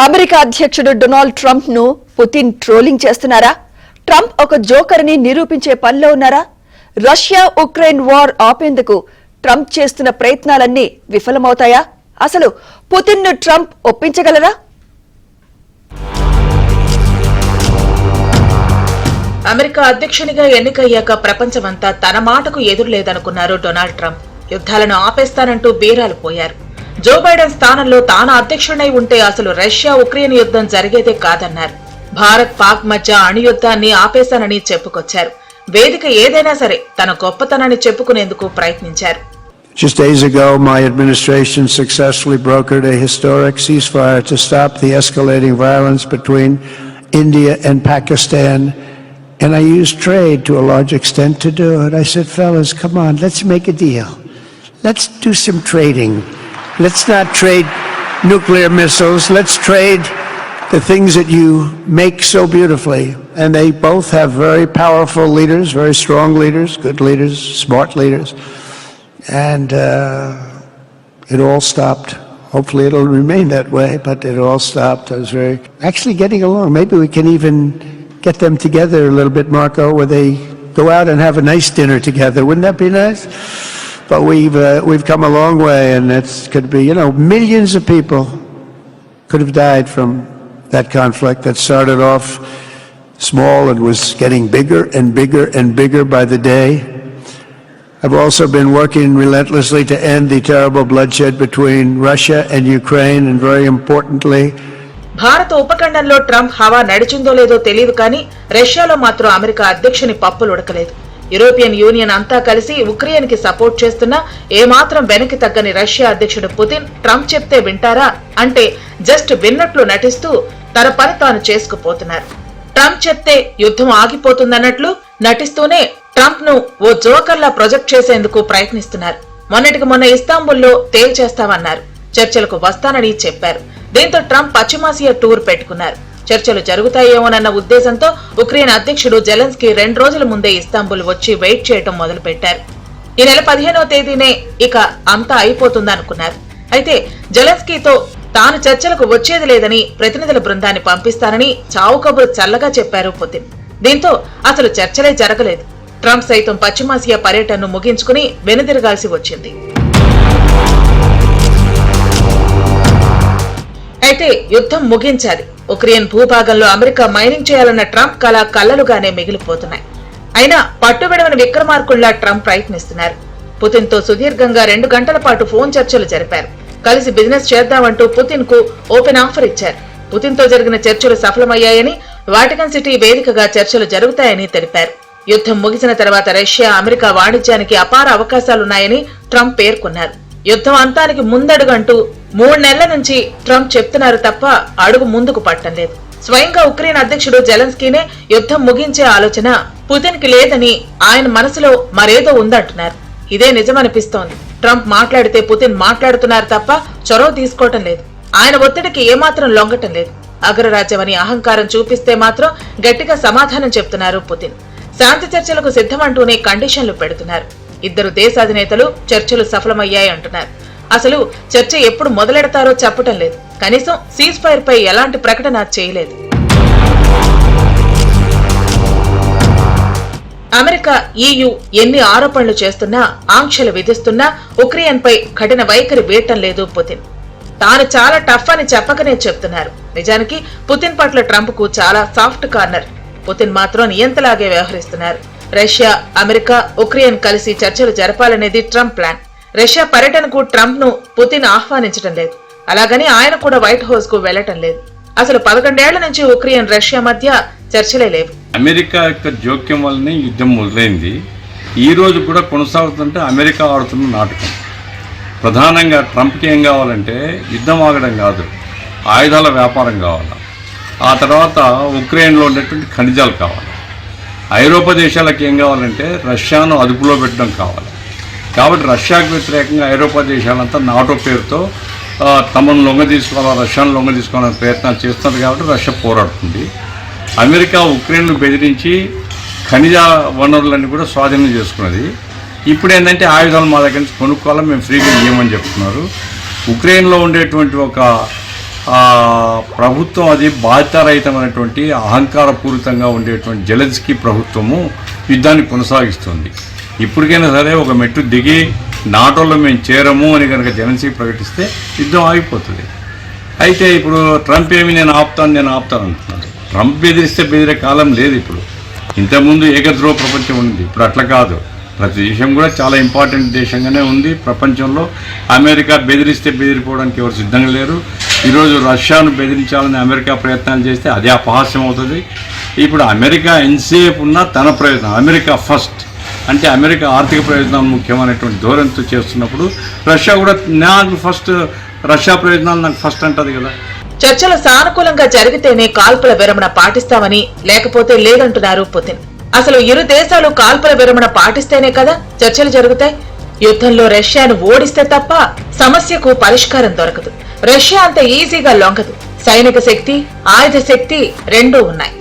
America అధ్యక్షుడు Donald Trump ను Putin trolling చేస్తున్నారా? ట్రంప్ ఒక జోకర్ ని నిరూపించే పనిలో ఉన్నారా? రష్యా ఉక్రెయిన్ వార్ ఆపేందుకు ట్రంప్ చేస్తున్న ప్రయత్నాలన్నీ విఫలమవుతాయా? అసలు పుతిన్ ను ట్రంప్ ఒప్పించగలరా? అమెరికా అధ్యక్షునిగా ఎన్నికయ్యాక ప్రపంచమంతా తన మాటకు ఎదురులేదనుకున్నారు డొనాల్డ్ ట్రంప్. యుద్ధాలను ఆపేస్తానంటూ బీరాలు పోయారు. జో బైడెన్ స్థానంలో తాను అధ్యక్షుడై ఉంటే అసలు రష్యా ఉక్రెయిన్ యుద్ధం జరిగేదే కాదన్నారు. భారత్ పాక్ మధ్య అణుయుద్ధాన్ని ఆపేశానని చెప్పుకొచ్చారు. వేదిక ఏదైనా సరే తన గొప్పతనాన్ని చెప్పుకునేందుకు ప్రయత్నించారు. Just days ago, my administration successfully brokered a historic ceasefire to stop the escalating violence between India and Pakistan. And I used trade to a large extent to do it. I said, fellas, come on, let's make a deal. Let's do some trading. Let's not trade nuclear missiles. Let's trade the things that you make so beautifully. And they both have very powerful leaders, very strong leaders, good leaders, smart leaders. And it all stopped. Hopefully it'll remain that way, but it all stopped. I was actually getting along. Maybe we can even get them together a little bit, Marco, where they go out and have a nice dinner together. Wouldn't that be nice? But we've come a long way, and it could be, millions of people could have died from that conflict that started off small and was getting bigger and bigger and bigger by the day. I've also been working relentlessly to end the terrible bloodshed between Russia and Ukraine, and very importantly, భారత ఉపఖండంలో Trump హవా నడిచిందో లేదో తెలియదు కానీ రష్యాలో మాత్రం America అధ్యక్షుని పప్పులు ఉడకలేదు. European union అంతా కలిసి ఉక్రెయిన్ కి సపోర్ట్ చేస్తున్నా ఏమాత్రం వెనక్కి తగ్గని రష్యా అధ్యక్షుడు పుతిన్ ట్రంప్ చెప్తే వింటారా అంటే జస్ట్ విన్నట్లు నటిస్తూ తన పని తాను చేసుకుపోతున్నారు. ట్రంప్ చెప్తే యుద్ధం ఆగిపోతుందన్నట్లు నటిస్తూనే ట్రంప్ ను ఓ జోకర్లా ప్రొజెక్ట్ చేసేందుకు ప్రయత్నిస్తున్నారు. మొన్నటికి మొన్న ఇస్తాంబుల్లో తేల్చేస్తామన్నారు. చర్చలకు వస్తానని చెప్పారు. దీంతో ట్రంప్ పశ్చిమాసియా టూర్ పెట్టుకున్నారు. చర్చలు జరుగుతాయేమోనన్న ఉద్దేశంతో ఉక్రెయిన్ అధ్యక్షుడు జెలెన్స్కీ 2 రోజుల ముందే ఇస్తాంబుల్ వచ్చి వెయిట్ చేయడం మొదలుపెట్టారు. ఈ నెల 15వ తేదీనే ఇక అంతా అయిపోతుందనుకున్నారు. అయితే జెలెన్స్కీతో తాను చర్చలకు వచ్చేది లేదని ప్రతినిధుల బృందాన్ని పంపిస్తానని చావు కబురు చల్లగా చెప్పారు పుతిన్. దీంతో అసలు చర్చలే జరగలేదు. ట్రంప్ సైతం పశ్చిమాసియా పర్యటనను ముగించుకుని వెనుదిరగాల్సి వచ్చింది. అయితే యుద్ధం ముగించాలి. ఉక్రెయిన్ భూభాగంలో అమెరికా మైనింగ్ చేయాలన్న ట్రంప్ కళ కళ్లలుగానే మిగిలిపోతున్నాయి. అయినా పట్టుబెడవని విక్రమార్కుల్లా ట్రంప్ ప్రయత్నిస్తున్నారు. పుతిన్ తో సుదీర్ఘంగా 2 గంటల పాటు ఫోన్ చర్చలు జరిపారు. కలిసి బిజినెస్ చేద్దామంటూ పుతిన్ కు ఓపెన్ ఆఫర్ ఇచ్చారు. పుతిన్ తో జరిగిన చర్చలు సఫలమయ్యాయని, వాటికన్ సిటీ వేదికగా చర్చలు జరుగుతాయని తెలిపారు. యుద్ధం ముగిసిన తర్వాత రష్యా అమెరికా వాణిజ్యానికి అపార అవకాశాలున్నాయని ట్రంప్ పేర్కొన్నారు. యుద్ధం అంతానికి ముందడుగంటూ 3 నెలల నుంచి ట్రంప్ చెప్తున్నారు తప్ప అడుగు ముందుకు పట్టం లేదు. స్వయంగా ఉక్రెయిన్ అధ్యక్షుడు జెలెన్స్కీనే యుద్ధం ముగించే ఆలోచన పుతిన్ కి లేదని ఆయన మనసులో మరేదో ఉందంటున్నారు. ఇదే నిజమనిపిస్తోంది. ట్రంప్ మాట్లాడితే పుతిన్ మాట్లాడుతున్నారు తప్ప చొరవ తీసుకోవటం లేదు. ఆయన ఒత్తిడికి ఏమాత్రం లొంగటం లేదు. అగ్రరాజ్యమని అహంకారం చూపిస్తే మాత్రం గట్టిగా సమాధానం చెప్తున్నారు పుతిన్. శాంతి చర్చలకు సిద్ధమంటూనే కండిషన్లు పెడుతున్నారు. 2 దేశాధినేతలు చర్చలు సఫలమయ్యాయి అంటున్నారు. అసలు చర్చ ఎప్పుడు మొదలెడతారో చెప్పటం లేదు. కనీసం సీజ్ ఫైర్ పై ఎలాంటి ప్రకటన చేయలేదు. అమెరికా, EU ఎన్ని ఆరోపణలు చేస్తున్నా, ఆంక్షలు విధిస్తున్నా ఉక్రెయిన్ పై కఠిన వైఖరి వీడటం లేదు పుతిన్. తాను చాలా టఫ్ అని చెప్పకనే చెప్తున్నారు. నిజానికి పుతిన్ పట్ల ట్రంప్ కు చాలా సాఫ్ట్ కార్నర్. పుతిన్ మాత్రం నియంతలాగే వ్యవహరిస్తున్నారు. రష్యా, అమెరికా, ఉక్రెయిన్ కలిసి చర్చలు జరపాలనేది ట్రంప్ ప్లాన్. రష్యా పర్యటనకు ట్రంప్ ను పుతిన్ ఆహ్వానించడం లేదు. అలాగని ఆయన కూడా వైట్ హౌస్ కు వెళ్లటం లేదు. అసలు 11 ఏళ్ల నుంచి ఉక్రెయిన్, రష్యా మధ్య చర్చలే లేవు. అమెరికా యొక్క జోక్యం వల్లనే యుద్ధం మొదలైంది. ఈ రోజు కూడా కొనసాగుతుంటే అమెరికా ఆడుతున్న నాటకం. ప్రధానంగా ట్రంప్కి ఏం కావాలంటే యుద్ధం ఆగడం కాదు, ఆయుధాల వ్యాపారం కావాలి. ఆ తర్వాత ఉక్రెయిన్లో ఉండేటువంటి ఖనిజాలు కావాలి. ఐరోపా దేశాలకు ఏం కావాలంటే రష్యాను అదుపులో పెట్టడం కావాలి. కాబట్టి రష్యాకు వ్యతిరేకంగా ఐరోపా దేశాలంతా నాటో పేరుతో తమను లొంగ తీసుకోవాలా, రష్యాను లొంగ తీసుకోవాలని ప్రయత్నాలు చేస్తున్నారు. కాబట్టి రష్యా పోరాడుతుంది. అమెరికా ఉక్రెయిన్ను బెదిరించి ఖనిజ వనరులన్నీ కూడా స్వాధీనం చేసుకున్నది. ఇప్పుడు ఏంటంటే ఆయుధాలు మా దగ్గర నుంచి కొనుక్కోవాలని మేము ఫ్రీగా ఇవ్వమని చెప్తున్నారు. ఉక్రెయిన్లో ఉండేటువంటి ఒక ప్రభుత్వం అది బాధ్యతారహితమైనటువంటి అహంకారపూరితంగా ఉండేటువంటి జెలెన్స్కీ ప్రభుత్వము యుద్ధాన్ని కొనసాగిస్తుంది. ఇప్పటికైనా సరే ఒక మెట్టు దిగి నాటోలో మేము చేరము అని కనుక జెలెన్స్కీ ప్రకటిస్తే యుద్ధం ఆగిపోతుంది. అయితే ఇప్పుడు ట్రంప్ ఏమి నేను ఆపుతాను అంటున్నాడు. ట్రంప్ బెదిరిస్తే బెదిరే కాలం లేదు ఇప్పుడు. ఇంతకుముందు ఏకధ్రువ ప్రపంచం ఉంది, ఇప్పుడు అట్లా కాదు. ప్రతి దేశం కూడా చాలా ఇంపార్టెంట్ దేశంగానే ఉంది ప్రపంచంలో. అమెరికా బెదిరిస్తే బెదిరిపోవడానికి ఎవరు సిద్ధంగా లేరు. ఈరోజు రష్యాను బెదిరించాలని అమెరికా ప్రయత్నాలు చేస్తే అదే అపహాస్యం అవుతుంది. ఇప్పుడు అమెరికా ఎంతసేపు ఉన్నా తన ప్రయత్నం అమెరికా ఫస్ట్ అంటే అమెరికా ఆర్థిక ప్రయోజనాలు ముఖ్యమైనటువంటి ధోరణితో చేస్తున్నప్పుడు రష్యా కూడా నాకు ఫస్ట్, రష్యా ప్రయోజనాలు నాకు ఫస్ట్ అంటది కదా. చర్చలు సానుకూలంగా జరిగితేనే కాల్పుల విరమణ పాటిస్తామని, లేకపోతే లేదంటున్నారు పుతిన్. అసలు ఇరు దేశాలు కాల్పుల విరమణ పాటిస్తేనే కదా చర్చలు జరుగుతాయి. యుద్ధంలో రష్యాను ఓడిస్తే తప్ప సమస్యకు పరిష్కారం దొరకదు. రష్యా అంత ఈజీగా లొంగదు. సైనిక శక్తి, ఆయుధ శక్తి రెండూ ఉన్నాయి.